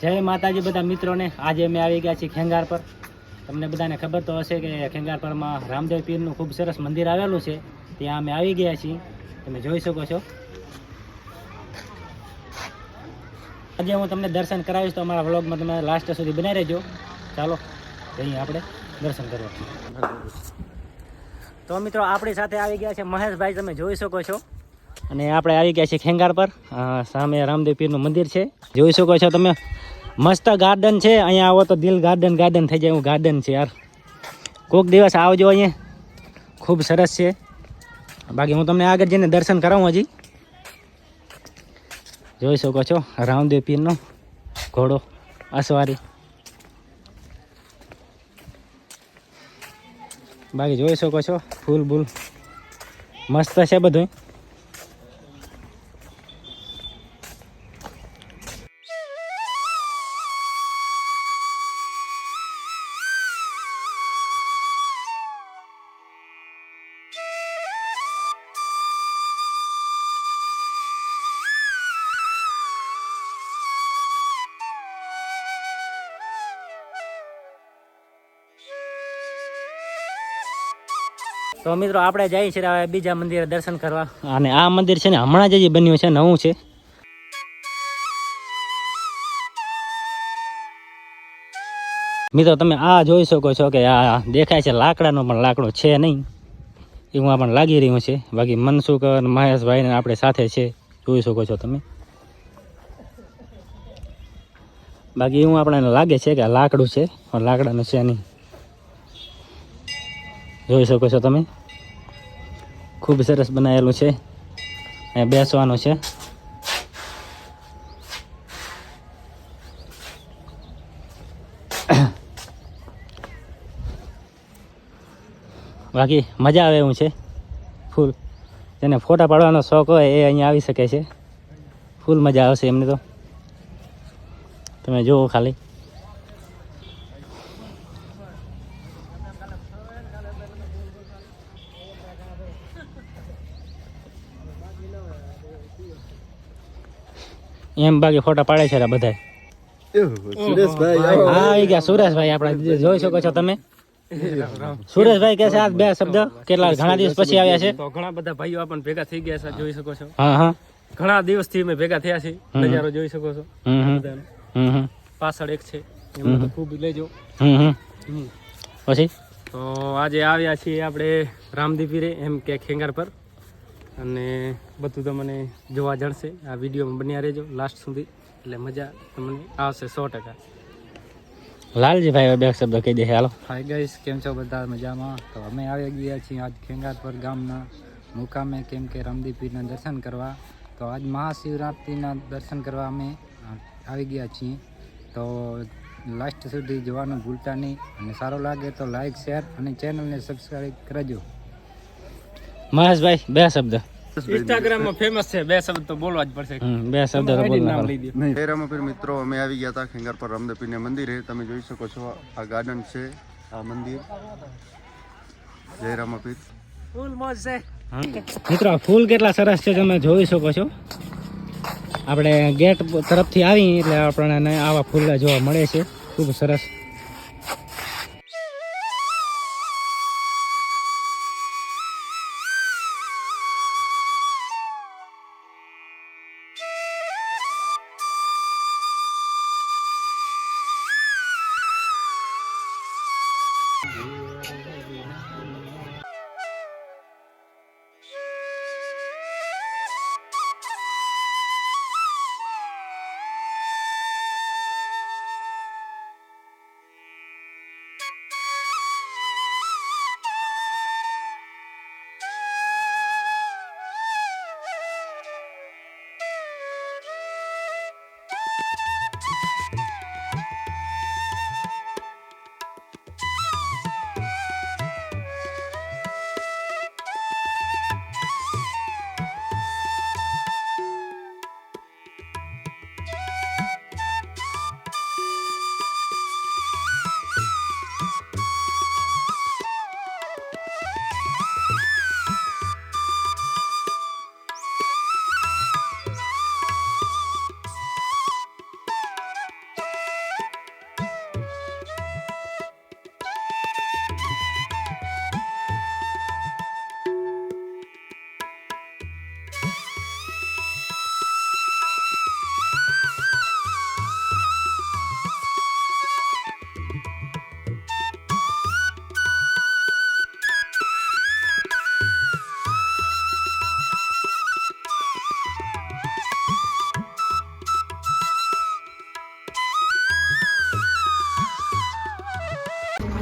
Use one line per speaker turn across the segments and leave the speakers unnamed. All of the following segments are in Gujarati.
જય માતાજી બધા મિત્રોને। આજે અમે આવી ગયા છીએ ખેંગાર પર। તમને બધાને ખબર તો હશે કે ખેંગાર પરમાં રામદેવ પીરનું ખૂબ સરસ મંદિર આવેલું છે। ત્યાં અમે આવી ગયા છીએ, તમે જોઈ શકો છો। આજે હું તમને દર્શન કરાવીશ, તો અમારા વ્લોગમાં તમે લાસ્ટ સુધી બનાવી રહેજો। ચાલો જઈએ આપણે દર્શન કરવા। તો મિત્રો આપણી સાથે આવી ગયા છે મહેશભાઈ, તમે જોઈ શકો છો। અને આપણે આવી ગયા છીએ ખેંગાર પર। સામે રામદેવ પીરનું મંદિર છે, જોઈ શકો છો તમે। મસ્ત ગાર્ડન છે, અહીંયા આવો તો દિલ ગાર્ડન થઈ જાય એવું ગાર્ડન છે યાર। કોઈક દિવસ આવજો, અહીંયા ખૂબ સરસ છે। બાકી હું તમને આગળ જઈને દર્શન કરાવું। હજી જોઈ શકો છો રામદેવ પીરનો ઘોડો અસવારી। બાકી જોઈ શકો છો ફૂલ બૂલ મસ્ત છે બધું। તો મિત્રો આપણે જઈએ છીએ હવે બીજા મંદિરે દર્શન કરવા। અને આ મંદિર છે ને હમણાં જ બન્યું છે, નવું છે। મિત્રો તમે આ જોઈ શકો છો કે આ દેખાય છે લાકડાનો, પણ લાકડો છે નહીં, એવું આપણને લાગી રહ્યું છે। બાકી મનસુખ અને મહેશભાઈને આપણે સાથે છે, જોઈ શકો છો તમે। બાકી એવું આપણને લાગે છે કે લાકડું છે, પણ લાકડાનું છે નહીં, જોઈ શકો છો તમે। ખૂબ સરસ બનાવેલું છે, અહીંયા બેસવાનું છે। બાકી મજા આવે એવું છે ફૂલ। જેને ફોટા પાડવાનો શોખ હોય એ અહીંયા આવી શકે છે, ફૂલ મજા આવશે એમને। તો તમે જુઓ ખાલી। એમ બાકી ફોટા પાડે છે બધા।
સુરેશભાઈ
આવી ગયા સુરેશભાઈ, આપણે જોઈ શકો છો તમે। સુરેશભાઈ કે છે આ બે શબ્દ કેટલા ઘણા દિવસ પછી આવ્યા છે।
તો ઘણા બધા ભાઈઓ આપણને ભેગા થઈ ગયા છે, જોઈ શકો છો।
હા હા,
ઘણા દિવસથી અમે ભેગા થયા છે, નજારો જોઈ શકો છો।
હમ
પાછળ એક છે, એમાં તો ખૂબ લેજો।
પછી
તો આજે આવ્યા છીએ આપણે રામદેવ પીરે, એમ કે ખેંગાર પર। અને બધું તમને જોવા જણશે, આ વિડીયોમાં બન્યા રહેજો લાસ્ટ સુધી, એટલે મજા તમને આવશે 100%।
લાલજીભાઈ બે શબ્દ કહી દે, હાલો।
હાય ગાઈસ, કેમ છો બધા? મજામાં? તો અમે આવી ગયા છીએ આજ ખેંગારપર ગામના મુકામે, કેમ કે રામદેવ પીરના દર્શન કરવા। તો આજ મહાશિવરાત્રિના દર્શન કરવા અમે આવી ગયા છીએ। તો લાસ્ટ સુધી જોવાનું ભૂલતા નહીં, અને સારું લાગે તો લાઈક, શેર અને ચેનલને સબસ્ક્રાઈબ કરજો।
મહેશભાઈ બે શબ્દ।
ઇન્સ્ટાગ્રામમાં ફેમસ છે, બે શબ્દ તો બોલવા જ પડશે।
બે શબ્દ તો બોલવા
નામ લઈ દો।
જય રામપીર મિત્રો, અમે આવી ગયા હતા ખેંગાર પર રામદેવ પીરના મંદિરે। તમે જોઈ શકો છો આ ગાર્ડન છે, આ મંદિર। જય રામપીર।
ફૂલ મોજ છે
મિત્રો, ફૂલ કેટલા સરસ છે તમે જોઈ શકો છો। આપણે ગેટ તરફથી આવી એટલે આપણને આવા ફૂલ જોવા મળે છે, ખૂબ સરસ।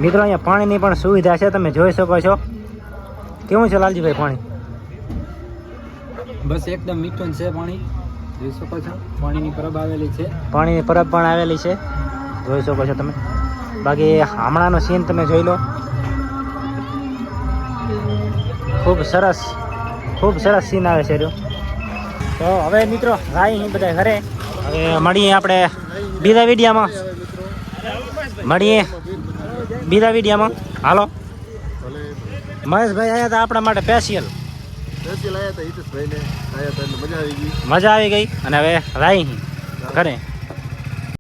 મિત્રો અહીંયા પાણીની પણ સુવિધા છે, તમે જોઈ શકો છો. કેવું છે લાલજીભાઈ પાણી?
બસ એકદમ મીઠું છે પાણી, જોઈ શકો છો. પાણીની પરબ આવેલી છે.
પાણીની પરબ પણ આવેલી છે, જોઈ શકો છો તમે. બાકી હમણાંનો સીન તમે જોઈ લો, ખૂબ સરસ સીન આવે છે. તો હવે મિત્રો રાઈ બધા ઘરે. હવે મળીએ આપણે બીજા વિડીયામાં. હાલો, મહેશભાઈ આવ્યા હતા આપણા માટે સ્પેશિયલ.
આવ્યા હતા હિતેશભાઈને, આવ્યા હતા એટલે મજા આવી ગઈ.
મજા આવી ગઈ. અને હવે રાઈ ઘરે.